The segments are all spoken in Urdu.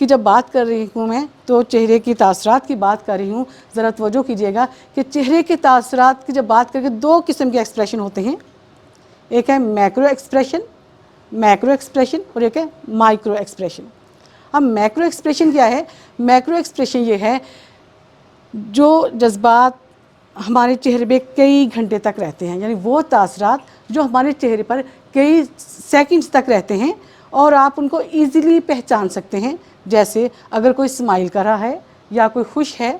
کی جب بات کر رہی ہوں میں تو چہرے کی تاثرات کی بات کر رہی ہوں. ذرا توجہ کیجیے گا کہ چہرے کے تاثرات کی جب بات کر کے 2 قسم کے ایکسپریشن ہوتے ہیں. ایک ہے میکرو ایکسپریشن اور ایک ہے مائکرو ایکسپریشن. اب میکرو ایکسپریشن کیا ہے؟ میکرو ایکسپریشن یہ ہے جو جذبات ہمارے چہرے پہ کئی گھنٹے تک رہتے ہیں، یعنی وہ تاثرات جو ہمارے چہرے پر کئی سیکنڈز تک رہتے ہیں اور آپ ان کو ایزیلی پہچان سکتے ہیں. جیسے اگر کوئی اسمائل کر رہا ہے یا کوئی خوش ہے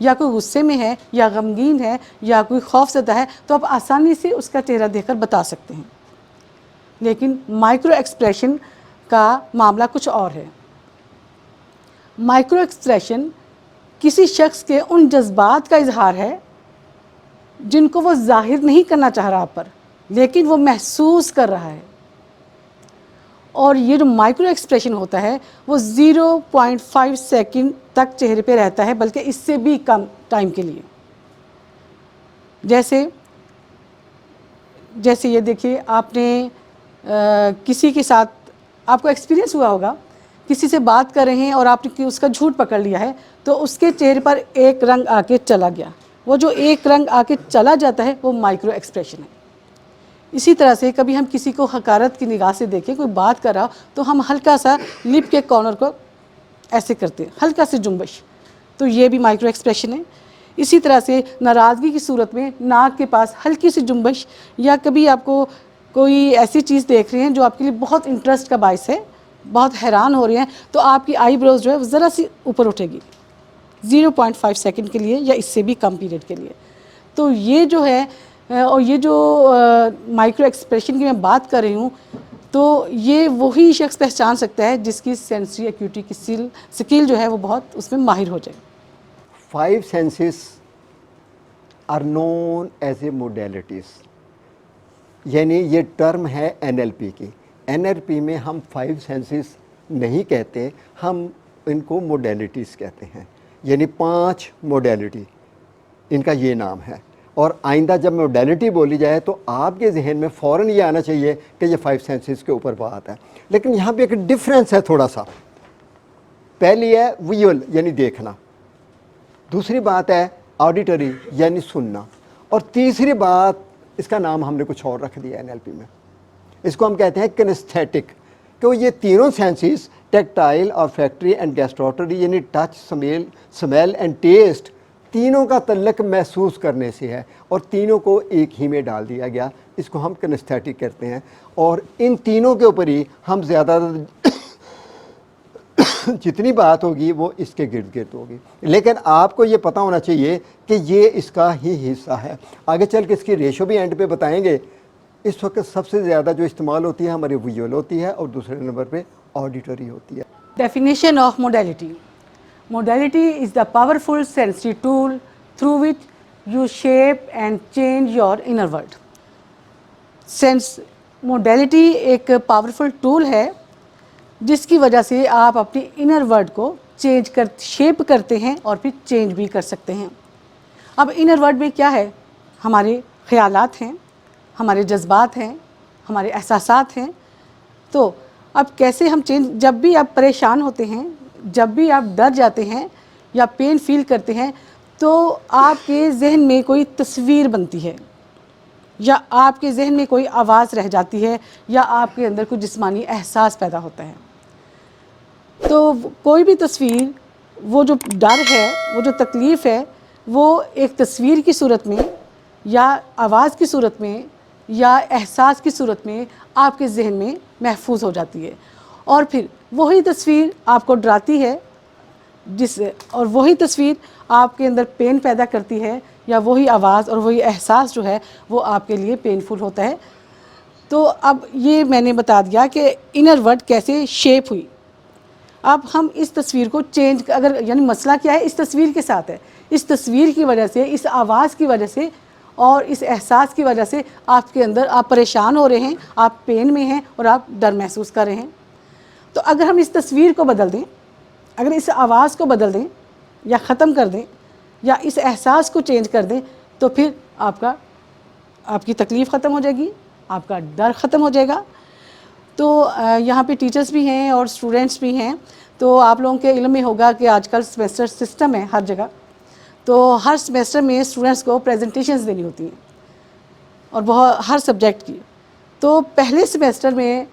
یا کوئی غصے میں ہے یا غمگین ہے یا کوئی خوف زدہ ہے تو آپ آسانی سے اس کا چہرہ دیکھ کر بتا سکتے ہیں. لیکن مائکرو ایکسپریشن کا معاملہ کچھ اور ہے. مائکرو ایکسپریشن کسی شخص کے ان جذبات کا اظہار ہے جن کو وہ ظاہر نہیں کرنا چاہ رہا آپ پر، لیکن وہ محسوس کر رہا ہے. اور یہ جو مائکرو ایکسپریشن ہوتا ہے وہ 0.5 سیکنڈ تک چہرے پہ رہتا ہے، بلکہ اس سے بھی کم ٹائم کے لیے. جیسے یہ دیکھیے، آپ نے کسی کے ساتھ آپ کو ایکسپیرینس ہوا ہوگا، کسی سے بات کر رہے ہیں اور آپ نے اس کا جھوٹ پکڑ لیا ہے تو اس کے چہرے پر ایک رنگ آ کے چلا گیا. وہ جو ایک رنگ آ کے چلا جاتا ہے وہ مائکرو ایکسپریشن ہے. اسی طرح سے کبھی ہم کسی کو حقارت کی نگاہ سے دیکھیں، کوئی بات کر رہا تو ہم ہلکا سا لپ کے کارنر کو ایسے کرتے ہیں، ہلکا سی جنبش، تو یہ بھی مائکرو ایکسپریشن ہے. اسی طرح سے ناراضگی کی صورت میں ناک کے پاس ہلکی سی جنبش، یا کبھی آپ کو کوئی ایسی چیز دیکھ رہے ہیں جو آپ کے لیے بہت انٹرسٹ کا باعث ہے، بہت حیران ہو رہے ہیں، تو آپ کی آئی بروز جو ہے وہ ذرا سی اوپر اٹھے گی 0.5 سیکنڈ کے لیے یا اس سے بھی کم پیریڈ کے لیے. تو یہ جو ہے، اور یہ جو مائکرو ایکسپریشن کی میں بات کر رہی ہوں، تو یہ وہی شخص پہچان سکتا ہے جس کی سینسری ایکیوٹی کی سکل جو ہے وہ بہت اس میں ماہر ہو جائے. 5 senses are known as a modalities. یعنی یہ ٹرم ہے NLP کی. NLP میں ہم 5 senses نہیں کہتے، ہم ان کو موڈیلٹیز کہتے ہیں. یعنی 5 موڈیلٹی ان کا یہ نام ہے. اور آئندہ جب موڈیلٹی بولی جائے تو آپ کے ذہن میں فوراً یہ آنا چاہیے کہ یہ 5 senses کے اوپر بات ہے. لیکن یہاں پہ ایک ڈفرینس ہے تھوڑا سا. پہلی ہے ویژول یعنی دیکھنا، دوسری بات ہے آڈیٹری یعنی سننا، اور تیسری بات اس کا نام ہم نے کچھ اور رکھ دیا NLP میں، اس کو ہم کہتے ہیں کنیستھیٹک. کہ یہ تینوں سینسز ٹیکٹائل اور فیکٹری اینڈ گیسٹروٹری یعنی ٹچ، سمیل اینڈ ٹیسٹ، تینوں کا تعلق محسوس کرنے سے ہے اور تینوں کو ایک ہی میں ڈال دیا گیا. اس کو ہم کنیستھیٹک کہتے ہیں. اور ان تینوں کے اوپر ہی ہم زیادہ جتنی بات ہوگی وہ اس کے گرد گرد ہوگی. لیکن آپ کو یہ پتہ ہونا چاہیے کہ یہ اس کا ہی حصہ ہے. آگے چل کے اس کی ریشو بھی اینڈ پہ بتائیں گے. اس وقت سب سے زیادہ جو استعمال ہوتی ہے ہماری ویژول ہوتی ہے اور دوسرے نمبر پہ آڈیٹری ہوتی ہے. Definition of modality. Modality is the powerful sensory tool through which you shape and change your inner world. Modality ایک پاورفل ٹول ہے جس کی وجہ سے آپ اپنی انر ورلڈ کو شیپ کرتے ہیں اور پھر چینج بھی کر سکتے ہیں. اب انر ورلڈ میں کیا ہے؟ ہمارے خیالات ہیں، ہمارے جذبات ہیں، ہمارے احساسات ہیں. تو اب کیسے ہم جب بھی آپ پریشان ہوتے ہیں، جب بھی آپ ڈر جاتے ہیں یا پین فیل کرتے ہیں تو آپ کے ذہن میں کوئی تصویر بنتی ہے یا آپ کے ذہن میں کوئی آواز رہ جاتی ہے یا آپ کے اندر کوئی جسمانی احساس پیدا ہوتا ہے. تو کوئی بھی تصویر، وہ جو ڈر ہے، وہ جو تکلیف ہے، وہ ایک تصویر کی صورت میں یا آواز کی صورت میں یا احساس کی صورت میں آپ کے ذہن میں محفوظ ہو جاتی ہے. اور پھر وہی تصویر آپ کو ڈراتی ہے، اور وہی تصویر آپ کے اندر پین پیدا کرتی ہے، یا وہی آواز اور وہی احساس جو ہے وہ آپ کے لیے پینفل ہوتا ہے. تو اب یہ میں نے بتا دیا کہ انر ورلڈ کیسے شیپ ہوئی. اب ہم اس تصویر کو یعنی مسئلہ کیا ہے؟ اس تصویر کے ساتھ ہے. اس تصویر کی وجہ سے، اس آواز کی وجہ سے اور اس احساس کی وجہ سے آپ کے اندر آپ پریشان ہو رہے ہیں، آپ پین میں ہیں اور آپ ڈر محسوس کر رہے ہیں. تو اگر ہم اس تصویر کو بدل دیں، اگر اس آواز کو بدل دیں یا ختم کر دیں یا اس احساس کو چینج کر دیں تو پھر آپ کی تکلیف ختم ہو جائے گی، آپ کا ڈر ختم ہو جائے گا. تو یہاں پہ ٹیچرز بھی ہیں اور اسٹوڈنٹس بھی ہیں. تو آپ لوگوں کے علم میں ہوگا کہ آج کل سیمیسٹر سسٹم ہے ہر جگہ، تو ہر سیمیسٹر میں اسٹوڈنٹس کو پریزنٹیشنز دینی ہوتی ہیں اور بہت ہر سبجیکٹ کی. تو پہلے سیمیسٹر میں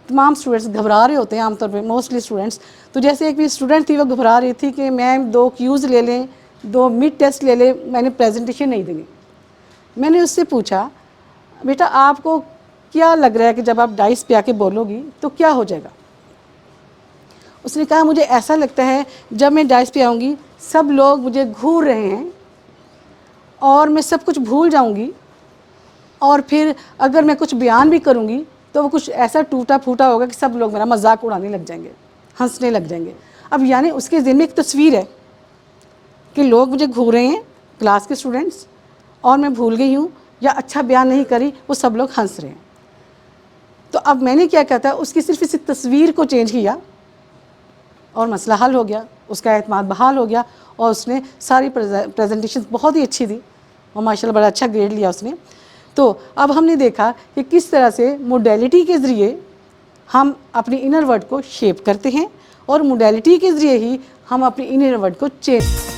تمام اسٹوڈنٹس گھبرا رہے ہوتے ہیں عام طور پہ موسٹلی اسٹوڈنٹس. تو جیسے ایک بھی اسٹوڈنٹ تھی وہ گھبرا رہی تھی کہ میم 2 کیوز لے لیں، 2 مڈ ٹیسٹ لے لیں، میں نے پریزنٹیشن نہیں دینی. میں نے اس سے پوچھا بیٹا آپ کو کیا لگ رہا ہے کہ جب آپ ڈائس پہ آ کے بولو گی تو کیا ہو جائے گا؟ اس نے کہا مجھے ایسا لگتا ہے جب میں ڈائس پہ آؤں گی سب لوگ مجھے گھور رہے ہیں اور میں سب کچھ بھول جاؤں گی، اور پھر اگر میں کچھ بیان بھی کروں گی تو وہ کچھ ایسا ٹوٹا پھوٹا ہوگا کہ سب لوگ میرا مذاق اڑانے لگ جائیں گے، ہنسنے لگ جائیں گے. اب یعنی اس کے ذہن میں ایک تصویر ہے کہ لوگ مجھے گھور رہے ہیں کلاس کے اسٹوڈنٹس، اور میں بھول گئی ہوں یا اچھا بیان نہیں کری، وہ سب لوگ ہنس رہے ہیں. تو اب میں نے کیا کہتا ہے اس کی صرف اسی تصویر کو چینج کیا اور مسئلہ حل ہو گیا، اس کا اعتماد بحال ہو گیا، اور اس نے ساری پریزنٹیشن بہت ہی اچھی دی اور ماشاءاللہ بڑا اچھا گریڈ لیا اس نے. تو اب ہم نے دیکھا کہ کس طرح سے موڈیلٹی کے ذریعے ہم اپنی انر ورڈ کو شیپ کرتے ہیں اور موڈیلٹی کے ذریعے ہی ہم اپنی انر ورڈ کو چینج